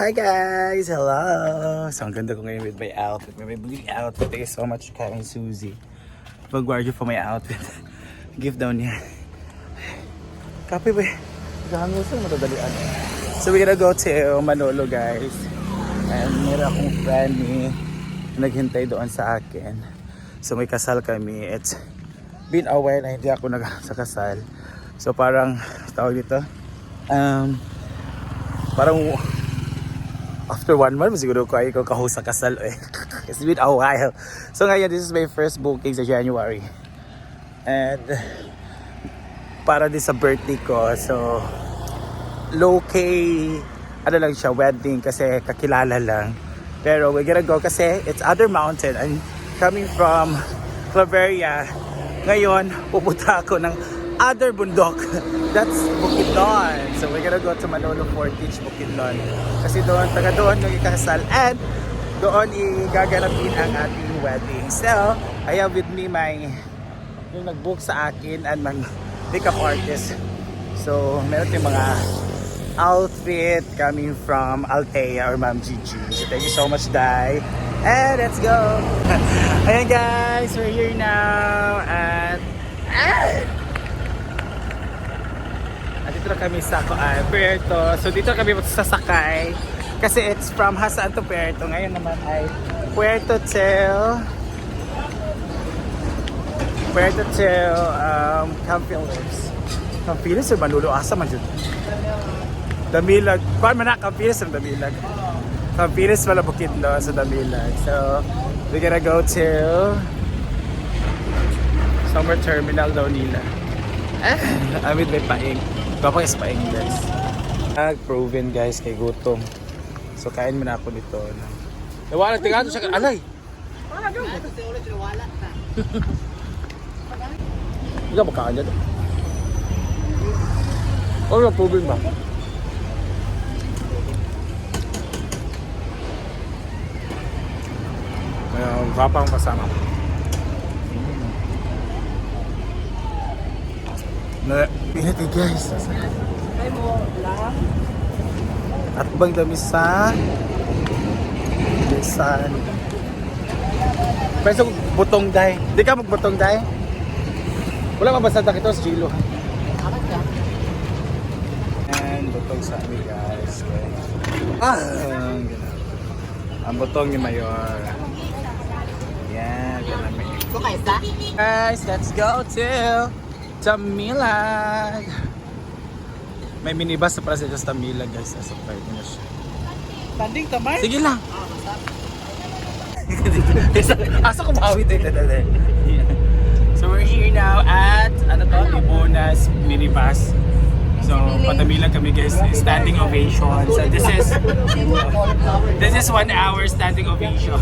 Hi guys! Hello! So ang ganda ko ngayon with my outfit. My blue outfit. Thank you so much kay Suzy. Pag-guard for my outfit. Gift down niya. Copy ba? Gano'n sa matadalian. So we're gonna go to Manolo guys. And meron akong friend ni naghintay doon sa akin. So may kasal kami. It's been a while na hindi ako sa kasal. So parang tawag dito. Parang after 1 month, siguro ko ay kahost sa kasal eh. It's been a while. So ngayon, this is my first booking sa January. And para din sa birthday ko. So low-key, ano lang siya, wedding kasi kakilala lang. Pero we're gonna go kasi it's other mountain. I'm coming from Claveria. Ngayon, pupunta ako ng other bundok. That's Bukidnon. So we're gonna go to Manolo Fortich, Bukidnon. Kasi doon, taga doon yung ikasal and doon igaganapin ang ating wedding. So, I have with me yung nag-book sa akin and my makeup artist. So, meron yung mga outfit coming from Althea or Ma'am Gigi. So, thank you so much, Dai. And let's go! Ayan guys, we're here now at dito na kami sa Puerto. So dito kami sasakay kasi it's from Hasaan to Puerto. Ngayon naman ay Puerto till Campinas. Campinas or Manolo? Asa man dyan? Damilag. Kuhan man na Campinas or Damilag? Campinas wala Bukidnon sa Damilag. So we're gonna go to summer terminal daw nila. Amit may paing. Kapag ispaing guys. Proven guys kay gutom. So kain mo na ako dito. Nawala tingado siya. Alay! Hindi ka makakaan dyan. Ano na proven ba? May kapang kasama. Pinit eh guys. Ay mo lang. At bang dami sa Lisan. Peso butong day. Di ka magbutong day? Wala mabasa ta kito sa Gilo. And butong sa amin guys. Ang butong ni Mayor. Yan, ganun may. Guys, let's go to Tamilag. May minibus sa para sa Tamilag guys. Asapay ko na siya. Landing tamay? Sige lang. Asa ko mahawit eh. So we're here now at Ibonas minibus. So patamilag kami guys. Standing ovation. So this is 1 hour standing ovation.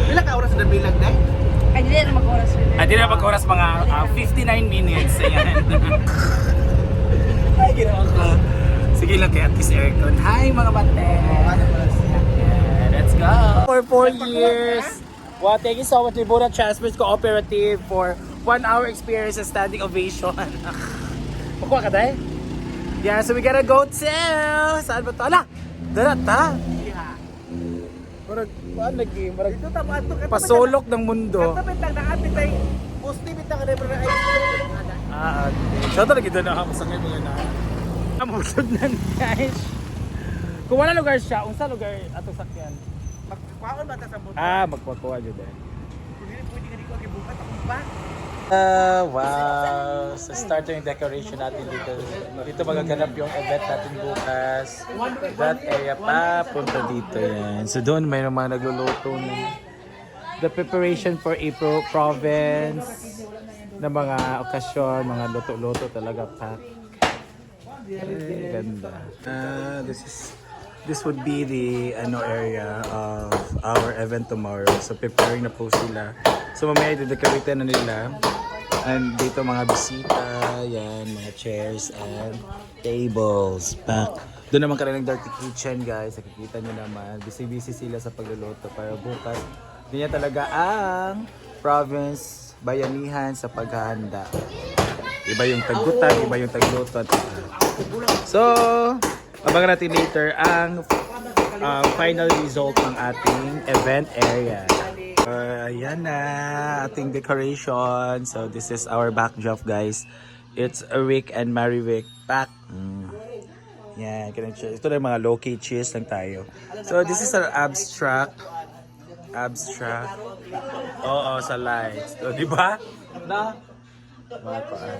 Ilang ka oras sa Tamilag na? Ay, di na mag-oras rin. Di na mag-oras mga 59 minutes. Ayan. Ay, ginawa ko. Sige lang kaya at least aircon. Hi mga bate! Yeah, let's go! For 4 years. Wow, thank you so much Libona Transport Cooperative for 1 hour experience and standing ovation. Makuha ka dahil? Yeah, so we gotta go to... Saan ba ito? Ala! Darat ha? Marag lagi, marag pasolok ng mundo. Katapit lang nakapit ay positive ka rin pero ay so talaga doon nakapasakay mo yun na. Amusod na guys. Kung wala lugar siya, unsa lugar atong sakyan? magkwaon ba ta sa mundo? Magpakuha dyan din. Pwede ka dito gibukat ako ba? Wow! So start yung decoration natin dito. Dito magaganap yung event natin bukas. That area pa, punta dito yan. So doon mayroong mga nagluluto ng the preparation for April province na mga okasyon, mga luto-luto talaga pack. Ganda. This would be the area of our event tomorrow. So preparing na po sila. So mamaya i-decorate na nila. And dito mga bisita, yan, mga chairs and tables. Pack. Doon naman kanilang dirty kitchen guys. Nakikita nyo naman. Busy-busy sila sa pagluluto para bukas. Ganyan talaga ang province bayanihan sa paghahanda. Iba yung taggutan, iba yung tagluto. So, Abangan natin later ang final result ng ating event area. Ayan na, ating decoration. So this is our backdrop, guys. It's a Rick and Mary Rick back. Yan, ito na yung mga low-key cheers lang tayo. So this is our abstract. Oo, sa lights. So, di ba? Na? Mga paan.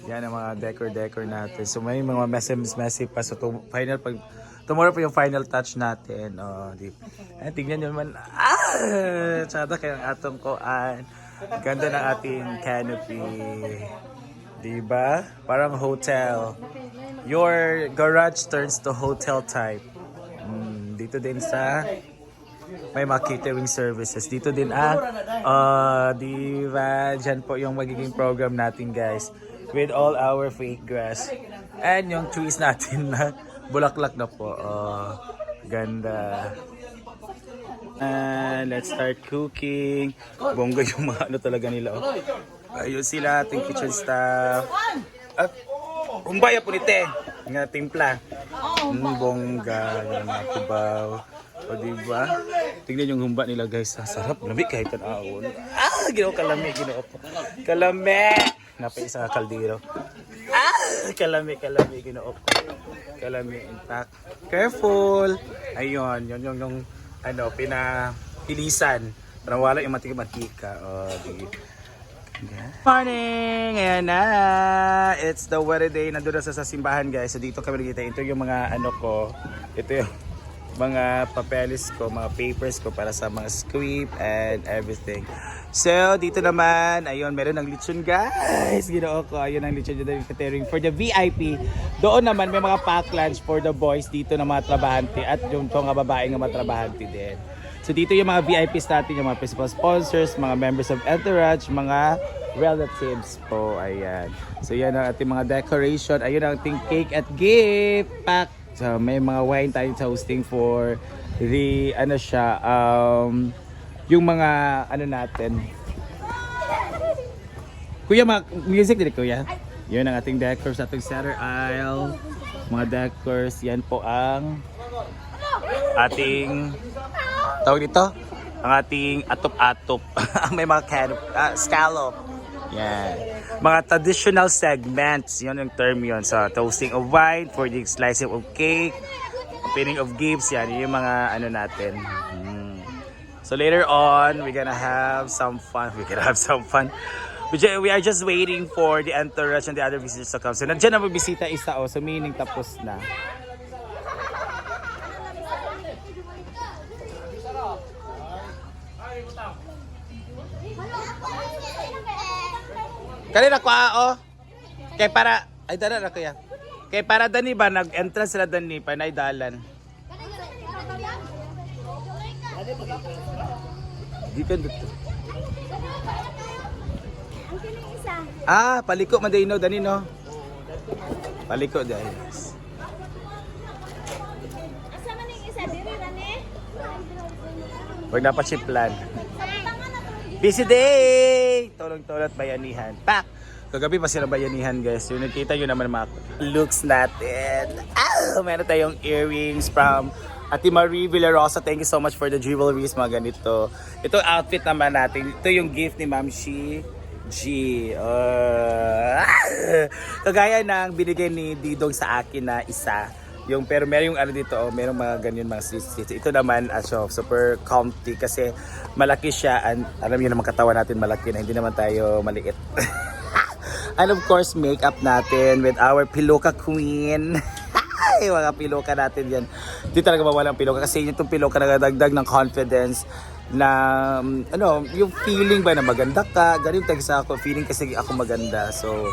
Yan ang mga decor natin. So may mga messy pa. So tomorrow pa yung final touch natin. Oh, di. Tingnan nyo naman. Tsada kayong atong koan. Ganda ng ating canopy. Diba? Parang hotel. Your garage turns to hotel type. Dito din sa may mga catering services. Dito din diba? Diyan po yung magiging program natin, guys. With all our fake grass. And yung trees natin na bulaklak na po. Ganda. And let's start cooking. Bongga yung mga ano talaga nila. Ayun sila, ating kitchen staff. Humbaya po nite. Nga timpla. Bongga. Yan mga kubaw. O diba? Tingnan yung humba nila, guys. Sarap. Lamig kahit tanawon. Ginawa kalami. Kalami. Napay isa kaldero. Kalami. Ginawa ko. Kalami. In fact. Careful. Ayun. Yun yung pinahilisan. Parang wala yung matika. Morning! Ayan na! It's the wedding day. Nandun na sa simbahan, guys. So dito kami nakita. Ito yung mga ko. Ito yung mga papeles ko, mga papers ko para sa mga script and everything. So dito naman, ayun, meron ng lechon, guys. Ginoo ko. Ayun ang lechon dito catering for the VIP. Doon naman may mga pack lunch for the boys dito na mga trabahante at yung mga babae ng mga trabahante din. So dito yung mga VIPs natin, yung mga principal sponsors, mga members of entourage, mga relatives po. Ayan. So yan ang ating mga decoration. Ayun ang ating cake at gift pack. So may mga wine tayo sa hosting for the yung mga natin. Kuya, mga music din, kuya. Yun ang ating decor sa ating center aisle. Mga decors, yan po ang ating tawag dito, ang ating atop-atop. May mga scallop. Yan. Mga traditional segments, yun yung term yun. So, toasting of wine, for the slicing of cake, opening of gifts, yan. Yung mga natin. So, later on, we're gonna have some fun. We are just waiting for the entourage and the other visitors to come. So, nandiyan na magbisita isa, so meaning tapos na. Kanina ko kay para ay dala na kuya. Kay para dani ba nag-entrance sila dani pa na dalan. Dito. Paliko man no dani no. Paliko dai. Asa man ning isa diri dani? Wag dapat si plan. Busy day! Tolong-tolong at bayanihan. Kagabi pa sila bayanihan, guys. Yung nakita nyo naman mga looks natin. Meron tayong earrings from Ate Marie Villarosa. Thank you so much for the jewelries, mga ganito. Ito outfit naman natin. Ito yung gift ni Ma'am Shi G. Kagaya ng binigay ni Didong sa akin na isa. Pero meron yung dito, merong mga ganyan mga seats. Ito naman, super comfy kasi malaki siya. And alam niyo naman katawan natin malaki na, hindi naman tayo maliit. And of course, makeup natin with our Piloka Queen. Mga piloka natin yan. Hindi talaga mawalang piloka kasi itong piloka nagdagdag ng confidence na yung feeling ba na maganda ka. Ganun tayo sa ako, feeling kasi ako maganda. So,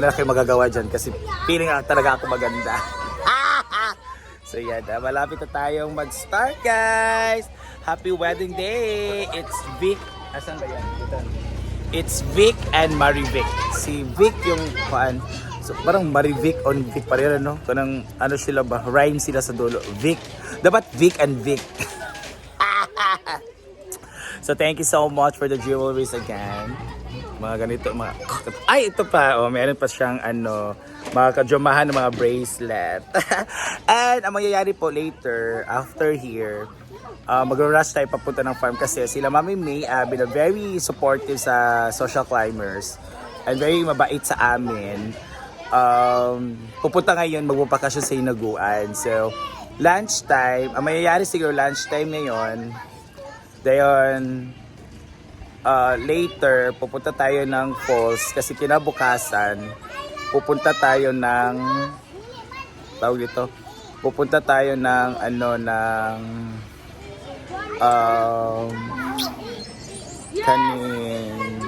wala na kayo magagawa dyan kasi feeling talaga ako maganda. So yan, malapit na tayong mag-start, guys. Happy wedding day. It's Vic. Asan ba yan? It's Vic and Marivic. Si Vic yung so parang Marivic on Vic pa rin, no? Kanang sila ba? Rhyme sila sa dulo. Vic. Dapat Vic and Vic. So thank you so much for the jewelries again. Mga ganito, ito pa, meron pa siyang mga kadyumahan ng mga bracelet. And ang mangyayari po later, after here, mag-rush tayo papunta ng farm kasi sila Mami May Abby na very supportive sa social climbers and very mabait sa amin. Pupunta ngayon, magpapakasyon sa Hinaguan. So, lunchtime, ang mangyayari siguro lunchtime ngayon, dayon, later, pupunta tayo ng falls kasi kinabukasan, pupunta tayo ng, tawag dito, pupunta tayo ng, kaning,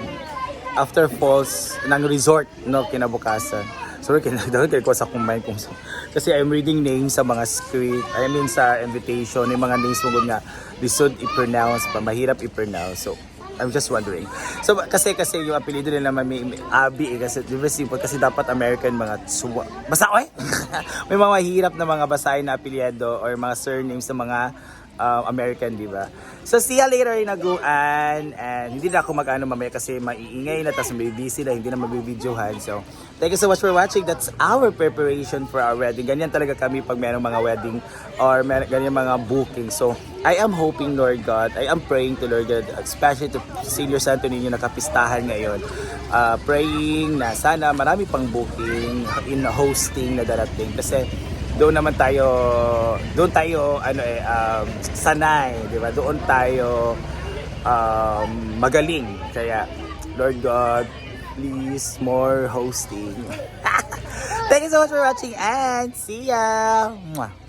after falls, ng resort, no, kinabukasan. Sorry, kinagdagan ko sa kumain kung so. Kasi I'm reading names sa mga script, I mean sa invitation, yung mga names mo nga, lisod i-pronounce pa, mahirap i-pronounce. So, I'm just wondering. So, kasi yung apelido nila Mami Abby, kasi di ba simple, kasi dapat American mga basta, oy! May mga mahirap na mga basahin na apelyido or mga surnames sa mga American, di ba? So, see you later, Hinaguan. And hindi na ako mag-ano mamaya kasi maiingay na, tapos may busy na, hindi na mabibidyohan. So, thank you so much for watching. That's our preparation for our wedding. Ganyan talaga kami pag mayroong mga wedding or ganyan mga booking. So, I am hoping, Lord God, I am praying to Lord God, especially to Senior Santo Niño na kapistahan ngayon. Praying na sana marami pang booking in hosting na darating. Kasi, doon tayo sanay, di ba? Doon tayo magaling. Kaya Lord God, please more hosting. Thank you so much for watching and see ya. Mwah.